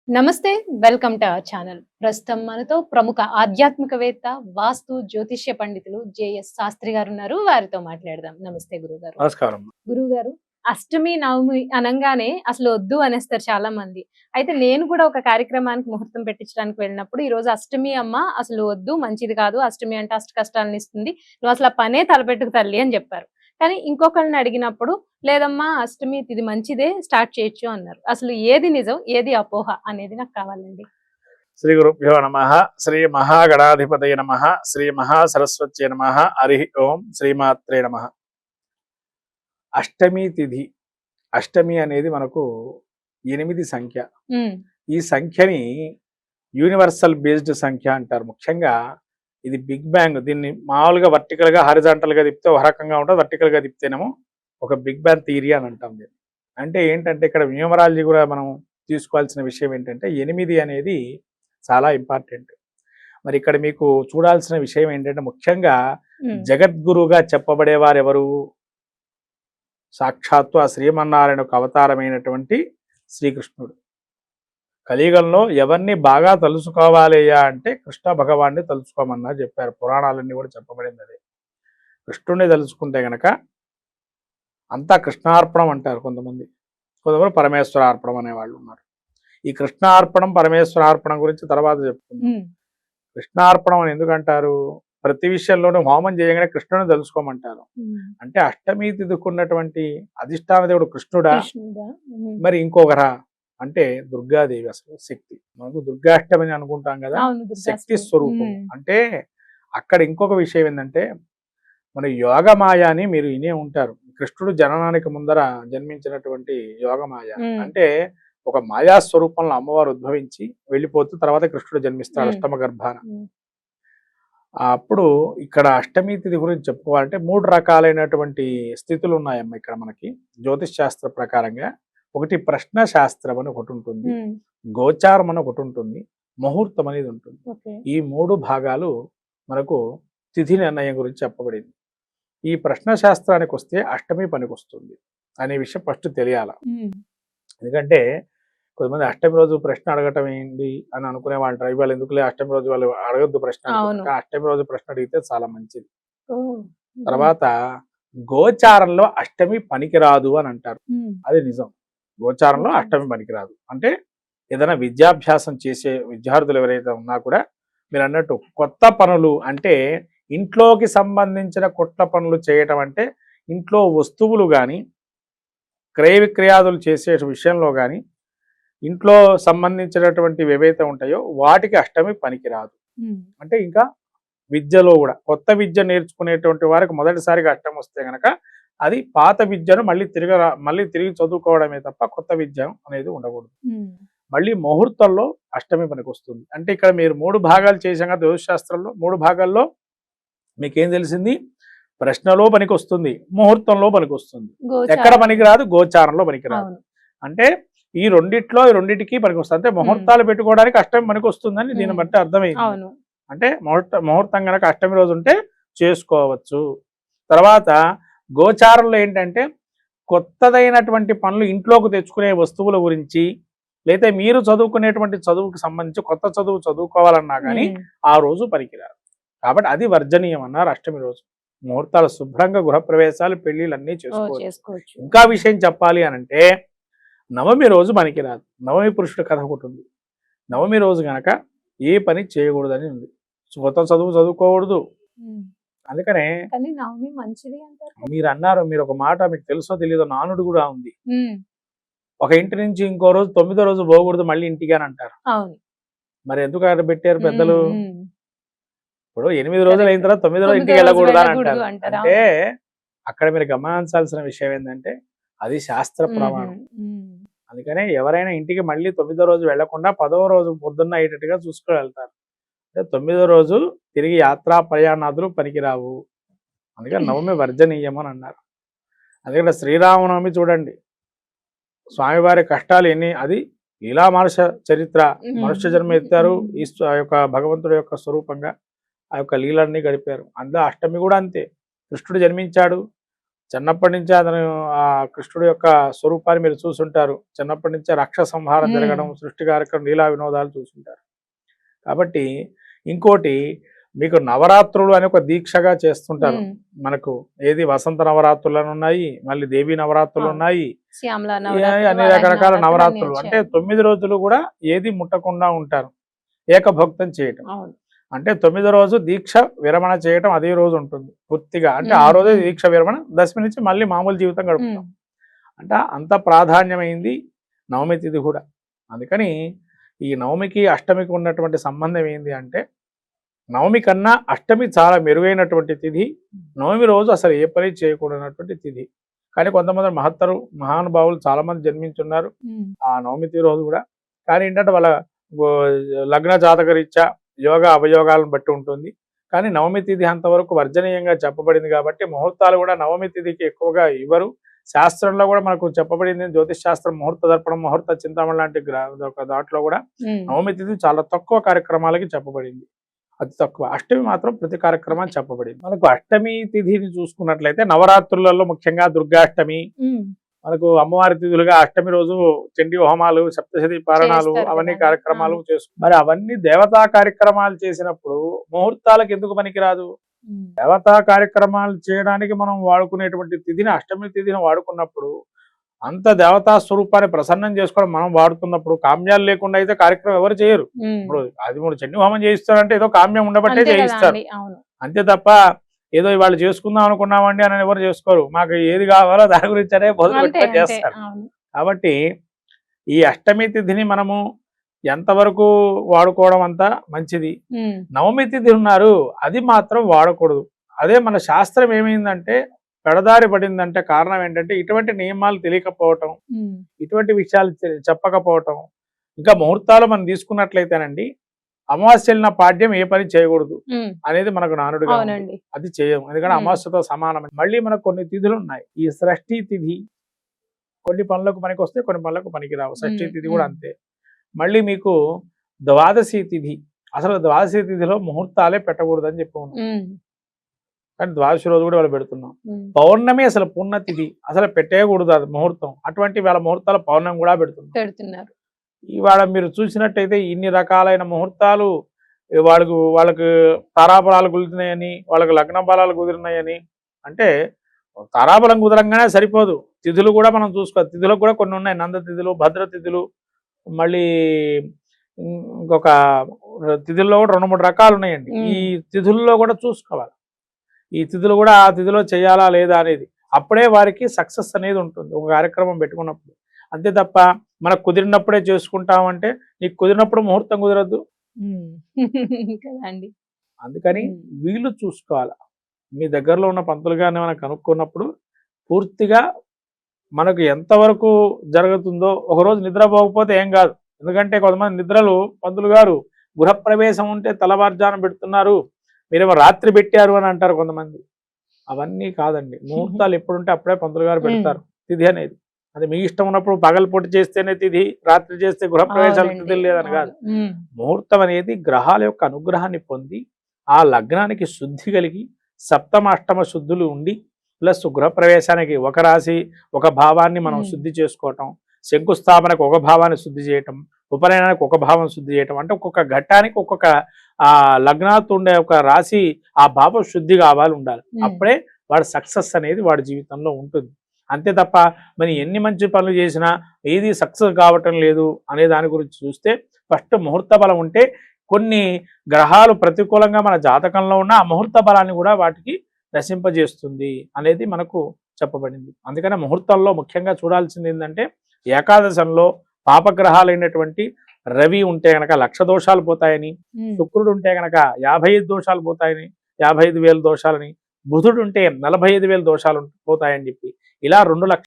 నమస్తే. Welcome to our channel. ప్రస్తుతం మనతో ప్రముఖ ఆధ్యాత్మికవేత్త, వాస్తు జ్యోతిష్య పండితులు జేఎస్ శాస్త్రి గారున్నారు. వారితో మాట్లాడదాం. నమస్తే గురువుగారు. నమస్కారం. గురువుగారు, అష్టమి, నవమి అనంగానే అసలు వద్దు అనేస్తారు చాలా మంది. అయితే నేను కూడా ఒక కార్యక్రమానికి ముహూర్తం పెట్టించడానికి వెళ్ళినప్పుడు, "ఈరోజు అష్టమి అమ్మ, అసలు వద్దు, మంచిది కాదు. అష్టమి అంటే అష్ట కష్టాలను ఇస్తుంది. నువ్వు అసలు ఆ పనే తలపెట్టుకు తల్లి" అని చెప్పారు. కానీ ఇంకొకళ్ళని అడిగినప్పుడు, "లేదమ్మా, అష్టమి ఇది మంచిదే, స్టార్ట్ చేయొచ్చు" అన్నారు. అసలు ఏది నిజం, ఏది అపోహ అనేది నాకు కావాలండి. శ్రీ గురుభ్యో నమ. శ్రీ మహాగణాధిపతయ నమ. శ్రీ మహాసరస్వత్యై నమ. హరి ఓం. శ్రీమాత్రే నమ. అష్టమి తిథి. అష్టమి అనేది మనకు 8 సంఖ్య. హ్మ్. ఈ సంఖ్యని యూనివర్సల్ బేస్డ్ సంఖ్య అంటారు. ముఖ్యంగా ఇది బిగ్ బ్యాంగ్. దీన్ని మామూలుగా వర్టికల్ గా హారిజాంటల్ గా తిప్పితే ఒక రకంగా ఉంటుంది, వర్టికల్ గా తిప్పితేనేమో ఒక బిగ్ బ్యాంగ్ థియరీ అని అంటాం దీన్ని. అంటే ఏంటంటే ఇక్కడ న్యూమరాలజీ కూడా మనం తీసుకోవాల్సిన విషయం ఏంటంటే 8 అనేది చాలా ఇంపార్టెంట్. మరి ఇక్కడ మీకు చూడాల్సిన విషయం ఏంటంటే ముఖ్యంగా హ్మ్. జగద్గురుగా చెప్పబడేవారు ఎవరు? సాక్షాత్తు ఆ శ్రీమన్నారాయణకు అవతారమైనటువంటి శ్రీకృష్ణుడు. కలియుగంలో ఎవరిని బాగా తలుసుకోవాలయ్యా అంటే కృష్ణ భగవాన్ని తలుచుకోమన్నా చెప్పారు. పురాణాలన్నీ కూడా చెప్పబడింది అదే. కృష్ణుడిని తలుచుకుంటే గనక అంతా కృష్ణార్పణం అంటారు కొంతమంది. కొంతమంది పరమేశ్వరార్పణం అనేవాళ్ళు ఉన్నారు. ఈ కృష్ణార్పణం పరమేశ్వరార్పణం గురించి తర్వాత చెప్పుకుందాం. హ్మ్. కృష్ణార్పణం అని ఎందుకంటారు? ప్రతి విషయంలోనూ హోమం చేయగానే కృష్ణుని తెలుసుకోమంటారు. హ్మ్. అంటే అష్టమి తిథుకున్నటువంటి అధిష్టాన దేవుడు కృష్ణుడా, కృష్ణుడా? హ్మ్. మరి ఇంకొకరా అంటే దుర్గాదేవి. అసలు శక్తి. మనకు దుర్గాష్టమి అని అనుకుంటాం కదా, అవును. శక్తి దుర్గాష్టమి. స్వరూపం. హ్మ్. అంటే అక్కడ ఇంకొక విషయం ఏంటంటే మన యోగమాయ అని మీరు వినే ఉంటారు. కృష్ణుడు జననానికి ముందర జన్మించినటువంటి యోగమాయ హ్మ్. అంటే ఒక మాయా స్వరూపంలో అమ్మవారు ఉద్భవించి వెళ్ళిపోతూ తర్వాత కృష్ణుడు జన్మిస్తాడు హ్మ్. అష్టమ గర్భాన. హ్మ్. అప్పుడు ఇక్కడ అష్టమి తిథి గురించి చెప్పుకోవాలంటే 3 రకాలైనటువంటి స్థితులు ఉన్నాయమ్మ ఇక్కడ మనకి జ్యోతిష్ శాస్త్ర ప్రకారంగా. ఒకటి ప్రశ్న శాస్త్రం అని ఒకటి ఉంటుంది, హ్మ్. గోచారం అని ఒకటి ఉంటుంది, ముహూర్తం అనేది ఉంటుంది. ఓకే. ఈ 3 భాగాలు మనకు తిథి నిర్ణయం గురించి చెప్పబడింది. ఈ ప్రశ్న శాస్త్రానికి వస్తే అష్టమి పనికొస్తుంది అనే విషయం ఫస్ట్ తెలియాల. హ్మ్. ఎందుకంటే కొంతమంది అష్టమి రోజు ప్రశ్న అడగటం ఏంటి అని అనుకునే వాళ్ళు ఉంటారు. ఇవాళ ఎందుకులే అష్టమి రోజు వాళ్ళు అడగద్దు ప్రశ్న అవును. అనుకుంటారు. కానీ అష్టమి రోజు ప్రశ్న అడిగితే చాలా మంచిది. ఓహ్! హ్మ్. తర్వాత గోచారంలో అష్టమి పనికిరాదు అని అంటారు. హ్మ్. అది నిజం. గోచారంలో ఓకే. అష్టమి పనికిరాదు. అంటే ఏదైనా విద్యాభ్యాసం చేసే విద్యార్థులు ఎవరైతే ఉన్నా కూడా మీరు అన్నట్టు కొత్త పనులు అంటే ఇంట్లోకి సంబంధించిన కొత్త పనులు చేయటం అంటే ఇంట్లో వస్తువులు కానీ క్రయ విక్రయాదులు చేసే విషయంలో కానీ ఇంట్లో సంబంధించినటువంటివి ఏవైతే ఉంటాయో వాటికి అష్టమి పనికిరాదు. హ్మ్. అంటే ఇంకా విద్యలో కూడా కొత్త విద్య నేర్చుకునేటువంటి వారికి మొదటిసారిగా అష్టమి వస్తే గనక అది పాత విద్యను మళ్ళీ తిరిగి చదువుకోవడమే తప్ప కొత్త విద్య అనేది ఉండకూడదు. హ్మ్. మళ్ళీ ముహూర్తంలో అష్టమి పనికొస్తుంది. అంటే ఇక్కడ మీరు 3 భాగాలు చేశాం కదా జ్యోతిష్ శాస్త్రంలో. 3 భాగాల్లో మీకేం తెలిసింది? ప్రశ్నలో పనికొస్తుంది, ముహూర్తంలో పనికొస్తుంది. ఎక్కడ గోచారం. పనికిరాదు? గోచారంలో పనికిరాదు. అవును. అంటే ఈ రెండిటికి పనికొస్తుంది. అంటే హ్మ్. ముహూర్తాలు పెట్టుకోవడానికి అష్టమి పనికొస్తుందని దీన్ని హ్మ్. బట్టి అర్థమైంది. అవును. అంటే ముహూర్తం గనక అష్టమి రోజు ఉంటే చేసుకోవచ్చు. తర్వాత గోచారంలో ఏంటంటే కొత్తదైనటువంటి పనులు ఇంట్లోకి తెచ్చుకునే వస్తువుల గురించి, లేదా మీరు చదువుకునేటువంటి చదువుకు సంబంధించి కొత్త చదువు చదువుకోవాలన్నా కానీ హ్మ్. ఆ రోజు పనికిరాదు. కాబట్టి అది వర్జనీయం అన్నారు అష్టమి రోజు. ముహూర్తాలు శుభ్రంగా గృహప్రవేశాలు పెళ్లిళ్ళు అన్నీ ఓహ్! చేసుకోవచ్చు. చేసుకోవచ్చు. ఇంకా విషయం చెప్పాలి అనంటే నవమి రోజు పనికిరాదు. నవమి పురుషుడు కథ ఒకటి ఉంది. నవమి రోజు గనక ఏ పని చేయకూడదని ఉంది. కొత్త చదువు చదువుకోకూడదు. హ్మ్. అందుకనే కానీ నవమి మంచిది అంటారు కదా! మీరు అన్నారు, మీరు ఒక మాట మీకు తెలుసో తెలీదో నానుడు కూడా ఉంది. హ్మ్. ఒక ఇంటి నుంచి ఇంకో రోజు 9వ రోజు పోకూడదు మళ్ళీ ఇంటికి అని అంటారు. అవును. మరి ఎందుకు అక్కడ పెట్టారు హ్మ్. పెద్దలు? హ్మ్. ఇప్పుడు 8 రోజులు అయిన కరెక్ట్. తర్వాత 9వ రోజు 9వ ఇంటికి రోజు వెళ్ళకూడదా అని వెళ్ళకూడదు అంటారు. అంటారు. అంటే అవును. అక్కడ మీరు గమనించాల్సిన విషయం ఏంటంటే అది శాస్త్ర హుహు. ప్రమాణం. హ్మ్. అందుకనే ఎవరైనా ఇంటికి మళ్ళీ 9వ రోజు వెళ్లకుండా 10వ రోజు పొద్దున్న అయ్యేటట్టుగా చూసుకొని వెళ్తారు. అంటే 9వ రోజు తిరిగి యాత్రా ప్రయాణాదులు పనికిరావు. అందుకని నవమి వర్జనీయం అని అన్నారు. అందుకని శ్రీరామనవమి చూడండి, స్వామివారి కష్టాలు ఎన్ని, అది లీలా మానుష చరిత్ర. మనుష్య జన్మ ఎత్తారు, ఆ యొక్క భగవంతుడి యొక్క స్వరూపంగా ఆ యొక్క లీలన్నీ గడిపారు. అందులో అష్టమి కూడా అంతే. కృష్ణుడు జన్మించాడు, చిన్నప్పటి నుంచే అతను ఆ కృష్ణుడి యొక్క స్వరూపాన్ని మీరు చూసుంటారు. చిన్నప్పటి నుంచే రాక్షస సంహారం జరగడం, సృష్టి కార్యక్రమం, లీలా వినోదాలు చూసుంటారు. కాబట్టి ఇంకోటి మీకు నవరాత్రులు అని ఒక దీక్షగా చేస్తుంటారు. మనకు ఏది వసంత నవరాత్రులు అని ఉన్నాయి, మళ్ళీ దేవీ నవరాత్రులు ఉన్నాయి, అన్ని రకరకాల నవరాత్రులు. అంటే 9 రోజులు కూడా ఏది ముట్టకుండా ఉంటారు, ఏకభక్తం చేయటం. అంటే 9వ రోజు దీక్ష విరమణ చేయటం అదే రోజు ఉంటుంది పూర్తిగా. అంటే ఆ రోజే దీక్ష విరమణ, దశమి నుంచి మళ్ళీ మామూలు జీవితం గడుపుతాం. అంటే అంత ప్రాధాన్యమైంది నవమి తిథి కూడా. అందుకని ఈ నవమికి అష్టమికి ఉన్నటువంటి సంబంధం ఏంది అంటే, నవమి కన్నా అష్టమి చాలా మెరుగైనటువంటి తిథి. నవమి రోజు అసలు ఏ పని చేయకూడనటువంటి తిథి. కానీ కొంతమంది మహానుభావులు చాలా మంది జన్మించున్నారు ఆ నవమి తిథి రోజు కూడా. కానీ ఏంటంటే వాళ్ళ లగ్న జాతక రీత్యా యోగ అవయోగాలను బట్టి ఉంటుంది. కానీ నవమి తిథి అంతవరకు వర్జనీయంగా చెప్పబడింది కాబట్టి ముహూర్తాలు కూడా నవమి తిథికి ఎక్కువగా ఇవ్వరు. శాస్త్రంలో కూడా మనకు చెప్పబడింది, జ్యోతిష్ శాస్త్రం ముహూర్త దర్పణం, ముహూర్త చింతామణి లాంటి దాంట్లో కూడా నవమి తిథి చాలా తక్కువ కార్యక్రమాలకి చెప్పబడింది, అతి తక్కువ. అష్టమి మాత్రం ప్రతి కార్యక్రమాన్ని చెప్పబడింది. మనకు అష్టమి తిథిని చూసుకున్నట్లయితే నవరాత్రులలో ముఖ్యంగా దుర్గాష్టమి, మనకు అమ్మవారి తిథులుగా అష్టమి రోజు చండీ హోమాలు, సప్తశతి పారణాలు, అవన్నీ కార్యక్రమాలు చేసుకుంటారు. మరి అవన్నీ దేవతా కార్యక్రమాలు చేసినప్పుడు ముహూర్తాలకు ఎందుకు పనికిరాదు? దేవతా కార్యక్రమాలు చేయడానికి మనం వాడుకునేటువంటి తిథిని, అష్టమి తిథిని వాడుకున్నప్పుడు, అంత దేవతా స్వరూపాన్ని ప్రసన్నం చేసుకోవడం మనం వాడుతున్నప్పుడు, కామ్యాలు లేకుండా అయితే కార్యక్రమం ఎవరు చేయరు. ఇప్పుడు 13 చండీ హోమం చేయిస్తారంటే ఏదో కామ్యం ఉండబట్టే చేయిస్తారు, అంతే తప్ప ఏదో వాళ్ళు చేసుకుందాం అనుకున్నామండి అని ఎవరు చేసుకోరు. మాకు ఏది కావాలో దాని గురించి అనే మొదలు చేస్తారు. కాబట్టి ఈ అష్టమి తిథిని మనము ఎంతవరకు వాడుకోవడం అంతా మంచిది. నవమి తిథి ఉన్నారు, అది మాత్రం వాడకూడదు. అదే మన శాస్త్రం ఏమైందంటే పెడదారి పడిందంటే కారణం ఏంటంటే ఇటువంటి నియమాలు తెలియకపోవటం, ఇటువంటి విషయాలు చెప్పకపోవటం. ఇంకా ముహూర్తాలు మనం తీసుకున్నట్లయితేనండి, అమావాస్యలిన పాడ్యం ఏ పని చేయకూడదు అనేది మనకు నానుడుగా, అది చేయము. ఎందుకంటే అమావాస్యతో సమానమైన. మళ్ళీ మనకు కొన్ని తిథులు ఉన్నాయి. ఈ షష్ఠీ తిథి కొన్ని పనులకు పనికి వస్తే, కొన్ని పనులకు పనికి రావు. షష్ఠీ తిథి కూడా అంతే. మళ్ళీ మీకు ద్వాదశి తిథి, అసలు ద్వాదశి తిథిలో ముహూర్తాలే పెట్టకూడదు అని చెప్పి ఉన్నాం, కానీ ద్వాదశి రోజు కూడా వాళ్ళు పెడుతున్నాం. పౌర్ణమి అసలు పుణ్య తిథి, అసలు పెట్టేయకూడదు అది ముహూర్తం. అటువంటి వాళ్ళ ముహూర్తాలు పౌర్ణమి కూడా పెడుతున్నారు. ఇవాళ మీరు చూసినట్టయితే ఇన్ని రకాలైన ముహూర్తాలు వాళ్ళకి తారాబలాలు కుదిరినాయని, వాళ్ళకి లగ్న బలాలు కుదిరినాయని. అంటే తారాబలం కుదరంగానే సరిపోదు, తిథులు కూడా మనం చూసుకోవాలి. తిథులకు కూడా కొన్ని ఉన్నాయి, నంద తిథులు, భద్ర తిథులు, మళ్ళీ ఇంకొక తిథుల్లో కూడా 2-3 రకాలు ఉన్నాయండి. ఈ తిథుల్లో కూడా చూసుకోవాలి, ఈ తిథులు కూడా ఆ తిథిలో చేయాలా లేదా అనేది. అప్పుడే వారికి సక్సెస్ అనేది ఉంటుంది ఒక కార్యక్రమం పెట్టుకున్నప్పుడు. అంతే తప్ప మనకు కుదిరినప్పుడే చేసుకుంటామంటే, నీకు కుదిరినప్పుడు ముహూర్తం కుదరద్దు కదండి. అందుకని వీళ్ళు చూసుకోవాలి. మీ దగ్గరలో ఉన్న పంతులు గారిని మనం కనుక్కున్నప్పుడు పూర్తిగా మనకు ఎంతవరకు జరుగుతుందో, ఒకరోజు నిద్రపోకపోతే ఏం కాదు. ఎందుకంటే కొంతమంది నిద్రలు పంతులు గారు గృహప్రవేశం ఉంటే తెల్లవారుజామున పెడుతున్నారు, మీరేమో రాత్రి పెట్టారు అని అంటారు కొంతమంది. అవన్నీ కాదండి, ముహూర్తాలు ఎప్పుడుంటే అప్పుడే పంతులు గారు పెడతారు తిథి అనేది. అది మీ ఇష్టం ఉన్నప్పుడు పగలపూట చేస్తేనే తిథి, రాత్రి చేస్తే గృహప్రవేశాలు తిథి లేదని కాదు. ముహూర్తం అనేది గ్రహాల యొక్క అనుగ్రహాన్ని పొంది, ఆ లగ్నానికి శుద్ధి కలిగి, సప్తమ అష్టమ శుద్ధులు ఉండి, ప్లస్ గృహప్రవేశానికి ఒక రాశి ఒక భావాన్ని మనం శుద్ధి చేసుకోవటం, శంకుస్థాపనకు ఒక భావాన్ని శుద్ధి చేయటం, ఉపనయనానికి ఒక భావం శుద్ధి చేయటం. అంటే ఒక్కొక్క ఘట్టానికి ఒక్కొక్క లగ్నాత్ ఉండే ఒక రాశి ఆ భావం శుద్ధి కావాలి, ఉండాలి. అప్పుడే వాడి సక్సెస్ అనేది వాడి జీవితంలో ఉంటుంది. అంతే తప్ప మరి ఎన్ని మంచి పనులు చేసినా ఏది సక్సెస్ కావటం లేదు అనే దాని గురించి చూస్తే, ఫస్ట్ ముహూర్త బలం ఉంటే కొన్ని గ్రహాలు ప్రతికూలంగా మన జాతకంలో ఉన్న ఆ ముహూర్త బలాన్ని కూడా వాటికి నశింపజేస్తుంది అనేది మనకు చెప్పబడింది. అందుకనే ముహూర్తంలో ముఖ్యంగా చూడాల్సింది ఏంటంటే, ఏకాదశంలో పాపగ్రహాలైనటువంటి రవి ఉంటే గనక 1,00,000 దోషాలు పోతాయని, శుక్రుడు ఉంటే గనక 55 దోషాలు పోతాయని, 55,000 దోషాలని, బుధుడు ఉంటే 45,000 దోషాలు పోతాయని చెప్పి, ఇలా 2,00,000